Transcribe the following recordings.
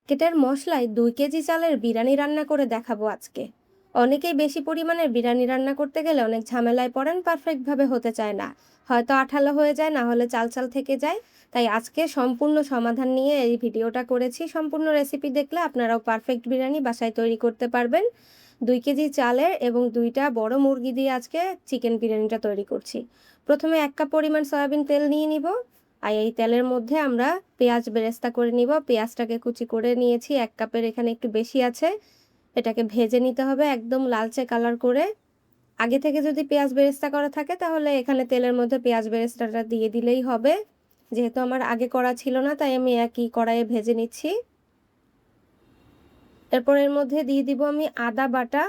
প্যাকেটের মশলায় 2 কেজি চালের বিরিয়ানি রান্না করে দেখাবো আজকে। অনেকেই বেশি পরিমাণের বিরিয়ানি রান্না করতে গেলে অনেক ঝামেলায় পড়েন, পারফেক্টভাবে হতে চায় না, হয়তো আঠালো হয়ে যায়, না হলে চাল চাল থেকে যায়। তাই আজকে সম্পূর্ণ সমাধান নিয়ে এই ভিডিওটা করেছি। সম্পূর্ণ রেসিপি দেখলে আপনারাও পারফেক্ট বিরিয়ানি বাসায় তৈরি করতে পারবেন। 2 কেজি চালের এবং 2টা বড় মুরগি দিয়ে আজকে চিকেন বিরিয়ানিটা তৈরি করছি। প্রথমে 1 কাপ পরিমাণ সয়াবিন তেল নিয়ে নিব। আর এই তেলের মধ্যে আমরা পেঁয়াজ বেরেস্তা করে নিব। পেঁয়াজটাকে কুচি করে নিয়েছি, 1 কাপের এখানে একটু বেশি আছে। এটাকে ভেজে নিতে হবে একদম লালচে কালার করে। আগে থেকে যদি পেঁয়াজ বেরেস্তা করা থাকে তাহলে এখানে তেলের মধ্যে পেঁয়াজ বেরেস্তাটা দিয়ে দিলেই হবে। যেহেতু আমার আগে করা ছিল না তাই আমি একই কড়াইয়ে ভেজে নিচ্ছি। এরপর এর মধ্যে দিয়ে দিব আমি আদা বাটা,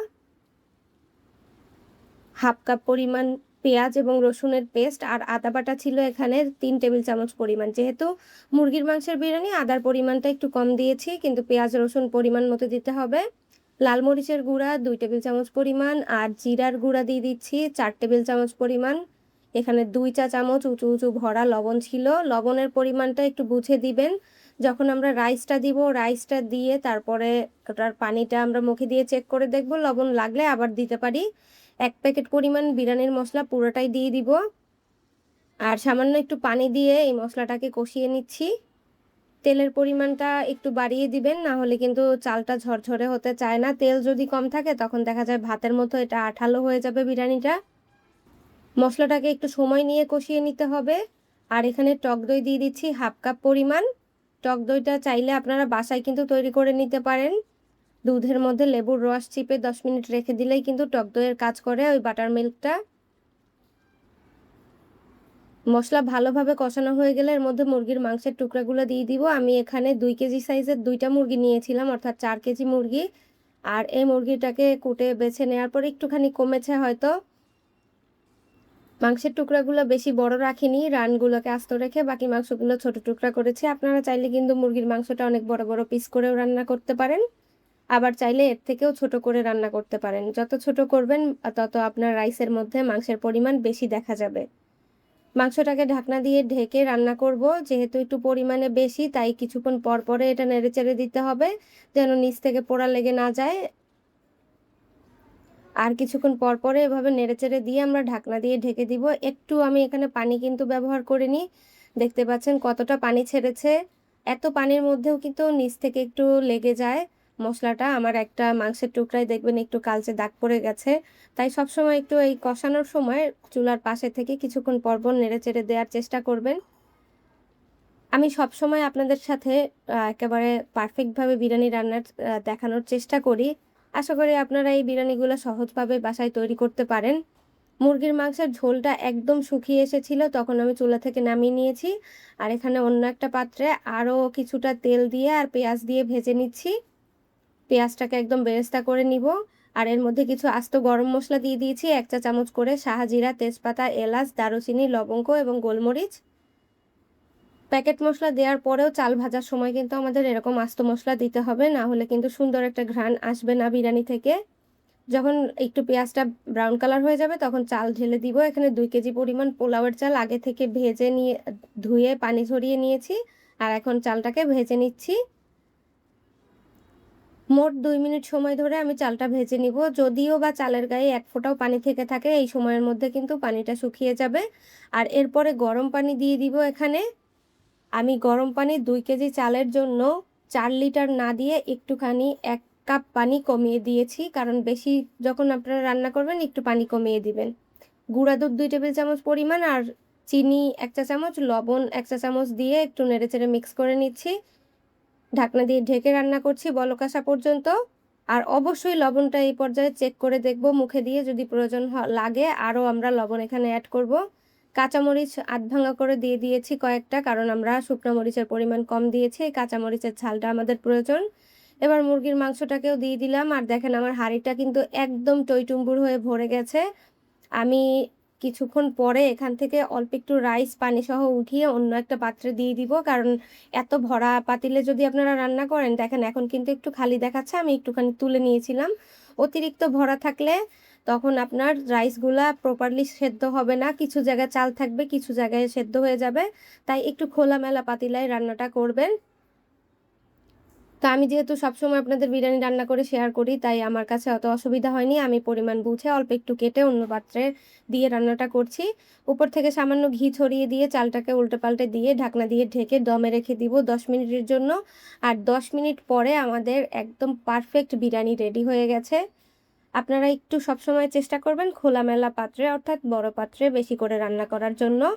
1/2 কাপ পরিমাণ পেঁয়াজ এবং রসুনের পেস্ট, আর আদা বাটা ছিল এখানে 3 টেবিল চামচ পরিমাণ। যেহেতু মুরগির মাংসের বিরিয়ানি আদার পরিমাণটা একটু কম দিয়েছি, কিন্তু পেঁয়াজ রসুন পরিমাণ মতো দিতে হবে। লাল মরিচের গুঁড়া 2 টেবিল চামচ পরিমাণ, আর জিরার গুঁড়া দিয়ে দিচ্ছি 4 টেবিল চামচ পরিমাণ। এখানে 2 চা চামচ উঁচু উঁচু ভরা লবণ ছিল। লবণের পরিমাণটা একটু বুঝে দিবেন। যখন আমরা রাইসটা দিব, রাইসটা দিয়ে তারপরে ওটার পানিটা আমরা মুখে দিয়ে চেক করে দেখব, লবণ লাগলে আবার দিতে পারি। 1 প্যাকেট পরিমাণ বিরিয়ানির মশলা পুরোটাই দিয়ে দিব, আর সামান্য একটু পানি দিয়ে এই মশলাটাকে কষিয়ে নিচ্ছি। তেলের পরিমাণটা একটু বাড়িয়ে দিবেন, না হলে কিন্তু চালটা ঝরঝরে হতে চায় না। তেল যদি কম থাকে তখন দেখা যায় ভাতের মতো এটা আঠালো হয়ে যাবে বিরিয়ানিটা। মশলাটাকে একটু সময় নিয়ে কষিয়ে নিতে হবে। আর এখানে টক দই দিয়ে দিচ্ছি 1/2 কাপ পরিমাণ। টক দইটা চাইলে আপনারা বাসায় কিন্তু তৈরি করে নিতে পারেন। দুধের মধ্যে লেবুর রস চিপে 10 মিনিট রেখে দিলেই কিন্তু টক দইয়ের কাজ করে ওই বাটার মিল্কটা। মশলা ভালোভাবে কষানো হয়ে গেলে এর মধ্যে মুরগির মাংসের টুকরাগুলো দিয়ে দিব। আমি এখানে 2 কেজি সাইজের 2টা মুরগি নিয়েছিলাম, অর্থাৎ 4 কেজি মুরগি। আর এই মুরগিটাকে কুটে বেছে নেওয়ার পর একটুখানি কমেছে হয়তো। মাংসের টুকরাগুলো বেশি বড় রাখিনি, রানগুলোকে আস্ত রেখে বাকি মাংসগুলো ছোট টুকরা করেছি। আপনারা চাইলে কিন্তু মুরগির মাংসটা অনেক বড় বড় পিস করেও রান্না করতে পারেন, আবার চাইলে এর থেকেও ছোট করে রান্না করতে পারেন। যত ছোট করবেন তত আপনার রাইসের মধ্যে মাংসের পরিমাণ বেশি দেখা যাবে। মাংসটাকে ঢাকনা দিয়ে ঢেকে রান্না করব। যেহেতু একটু পরিমাণে বেশি তাই কিছুক্ষণ পর পরে এটা নেড়েচেড়ে দিতে হবে, যেন নিচ থেকে পোড়া লেগে না যায়। আর কিছুক্ষণ পর পরে এভাবে নেড়েচেড়ে দিয়ে আমরা ঢাকনা দিয়ে ঢেকে দিব। একটু আমি এখানে পানি কিন্তু ব্যবহার করিনি। দেখতে পাচ্ছেন কতটা পানি ছেড়েছে। এত পানির মধ্যেও কিন্তু নিচ থেকে একটু লেগে যায় মশলাটা। আমার একটা মাংসের টুকরায় দেখবেন একটু কালচে দাগ পড়ে গেছে। তাই সবসময় একটু এই কষানোর সময় চুলার পাশে থেকে কিছুক্ষণ পর পর নেড়েচেড়ে দেওয়ার চেষ্টা করবেন। আমি সবসময় আপনাদের সাথে একেবারে পারফেক্টভাবে বিরিয়ানি রান্নার দেখানোর চেষ্টা করি। আশা করি আপনারা এই বিরিয়ানিগুলো সহজভাবে বাসায় তৈরি করতে পারেন। মুরগির মাংসের ঝোলটা একদম শুকিয়ে এসেছিল, তখন আমি চুলা থেকে নামিয়ে নিয়েছি। আর এখানে অন্য একটা পাত্রে আরও কিছুটা তেল দিয়ে আর পেঁয়াজ দিয়ে ভেজে নিচ্ছি। পেঁয়াজটাকে একদম বেরেস্তা করে নিব। আর এর মধ্যে কিছু আস্ত গরম মশলা দিয়ে দিয়েছি 1 চা চামচ করে, শাহজিরা, তেজপাতা, এলাচ, দারুচিনি, লবঙ্গ এবং গোলমরিচ। প্যাকেট মশলা দেওয়ার পরেও চাল ভাজার সময় কিন্তু আমাদের এরকম আস্ত মশলা দিতে হবে, না হলে কিন্তু সুন্দর একটা ঘ্রাণ আসবে না বিরিয়ানি থেকে। যখন একটু পেঁয়াজটা ব্রাউন কালার হয়ে যাবে তখন চাল ঢেলে দিব। এখানে 2 কেজি পরিমাণ পোলাওয়ের চাল আগে থেকে ভেজে নিয়ে ধুয়ে পানি ঝরিয়ে নিয়েছি। আর এখন চালটাকে ভেজে নিচ্ছি। মোট 2 মিনিট সময় ধরে আমি চালটা ভেজে নিব। যদিও বা চালের গায়ে এক ফোঁটাও পানি থেকে থাকে, এই সময়ের মধ্যে কিন্তু পানিটা শুকিয়ে যাবে। আর এরপরে গরম পানি দিয়ে দিব এখানে। আমি গরম পানি 2 কেজি চালের জন্য 4 লিটার না দিয়ে একটুখানি 1 কাপ পানি কমিয়ে দিয়েছি, কারণ বেশি যখন আপনারা রান্না করবেন একটু পানি কমিয়ে দিবেন। গুঁড়া দুধ 2 টেবিল চামচ পরিমাণ, আর চিনি 1 চা চামচ, লবণ 1 চা চামচ দিয়ে একটু নেড়েচেড়ে মিক্স করে নিচ্ছি। ঢাকনা দিয়ে ঢেকে রান্না করছি বলক আসা পর্যন্ত। আর অবশ্যই লবণটা এই পর্যায়ে চেক করে দেখব মুখে দিয়ে, যদি প্রয়োজন লাগে আরও আমরা লবণ এখানে অ্যাড করব। কাঁচামরিচ আধ ভাঙা করে দিয়ে দিয়েছি কয়েকটা, কারণ আমরা শুকনো মরিচের পরিমাণ কম দিয়েছি, কাঁচামরিচের ঝালটা আমাদের প্রয়োজন। এবার মুরগির মাংসটাকেও দিয়ে দিলাম। আর দেখেন আমার হাঁড়িটা কিন্তু একদম টইটুম্বুর হয়ে ভরে গেছে। আমি কিছুক্ষণ পরে এখান থেকে অল্প একটু রাইস পানিসহ উঠিয়ে অন্য একটা পাত্রে দিয়ে দিব, কারণ এত ভরা পাতিলে যদি আপনারা রান্না করেন, দেখেন এখন কিন্তু একটু খালি দেখাচ্ছে, আমি একটুখানি তুলে নিয়েছিলাম। অতিরিক্ত ভরা থাকলে তখন আপনার রাইসগুলা প্রপারলি সেদ্ধ হবে না, কিছু জায়গায় চাল থাকবে, কিছু জায়গায় সেদ্ধ হয়ে যাবে। তাই একটু খোলামেলা পাতিলায় রান্নাটা করবেন। তো আমি যেহেতু সবসময় আপনাদের বিরিয়ানি রান্না করে শেয়ার করি, তাই আমার কাছে অত অসুবিধা হয়নি। আমি পরিমাণ বুঝে অল্প একটু কেটে অন্য পাত্রে দিয়ে রান্নাটা করছি। উপর থেকে সামান্য ঘি ছড়িয়ে দিয়ে চালটাকে উল্টে-পাল্টে দিয়ে ঢাকনা দিয়ে ঢেকে দমে রেখে দিব ১০ মিনিটের জন্য। আর ১০ মিনিট পরে আমাদের একদম পারফেক্ট বিরিয়ানি রেডি হয়ে গেছে। আপনারা একটু সবসময় চেষ্টা করবেন খোলামেলা পাত্রে অর্থাৎ বড় পাত্রে বেশি করে রান্না করার জন্য।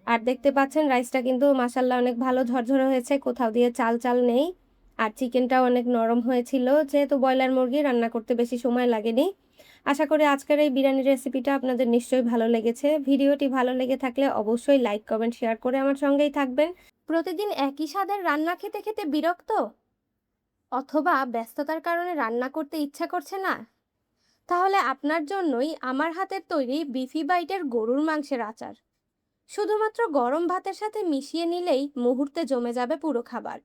আর দেখতে পাচ্ছেন রাইসটা কিন্তু মাশাআল্লাহ অনেক ভালো ঝরঝরে হয়েছে, কোথাও দিয়ে চাল, চাল নেই। আর চিকেনটাও অনেক নরম হয়েছিল, যেহেতু ব্রয়লার মুরগি রান্না করতে বেশি সময় লাগেনি। আশা করি আজকের এই বিরিয়ানির রেসিপিটা আপনাদের নিশ্চয়ই ভালো লেগেছে। ভিডিওটি ভালো লেগে থাকলে অবশ্যই লাইক, কমেন্ট, শেয়ার করে আমার সঙ্গেই থাকবেন। প্রতিদিন একই স্বাদের রান্না খেতে, খেতে বিরক্ত? অথবা ব্যস্ততার কারণে রান্না করতে ইচ্ছা করছে না? তাহলে আপনার জন্যই আমার হাতের তৈরি বিফি বাইটের গরুর মাংসের আচার। শুধুমাত্র গরম ভাতের সাথে মিশিয়ে নিলেই মুহূর্তে জমে যাবে পুরো খাবার।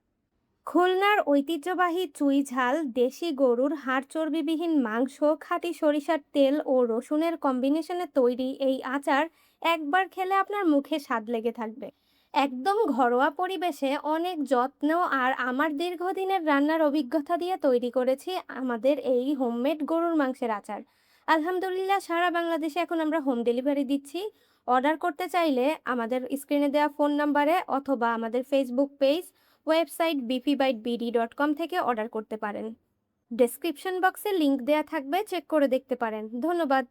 খুলনার ঐতিহ্যবাহী চুই ঝাল দেশি গরুর হাড় চর্বিবিহীন মাংস, খাঁটি সরিষার তেল ও রসুনের কম্বিনেশনে তৈরি এই আচার একবার খেলে আপনার মুখে স্বাদ লেগে থাকবে। একদম ঘরোয়া পরিবেশে অনেক যত্ন আর আমার দীর্ঘদিনের রান্নার অভিজ্ঞতা দিয়ে তৈরি করেছি আমাদের এই হোমমেড গরুর মাংসের আচার। আলহামদুলিল্লাহ সারা বাংলাদেশে এখন আমরা হোম ডেলিভারি দিচ্ছি। অর্ডার করতে চাইলে আমাদের স্ক্রিনে দেওয়া ফোন নাম্বারে অথবা আমাদের ফেসবুক পেজ, ওয়েবসাইট bpbytebd.com থেকে অর্ডার করতে পারেন। ডেসক্রিপশন বক্সে লিংক দেয়া থাকবে, চেক করে দেখতে পারেন। ধন্যবাদ।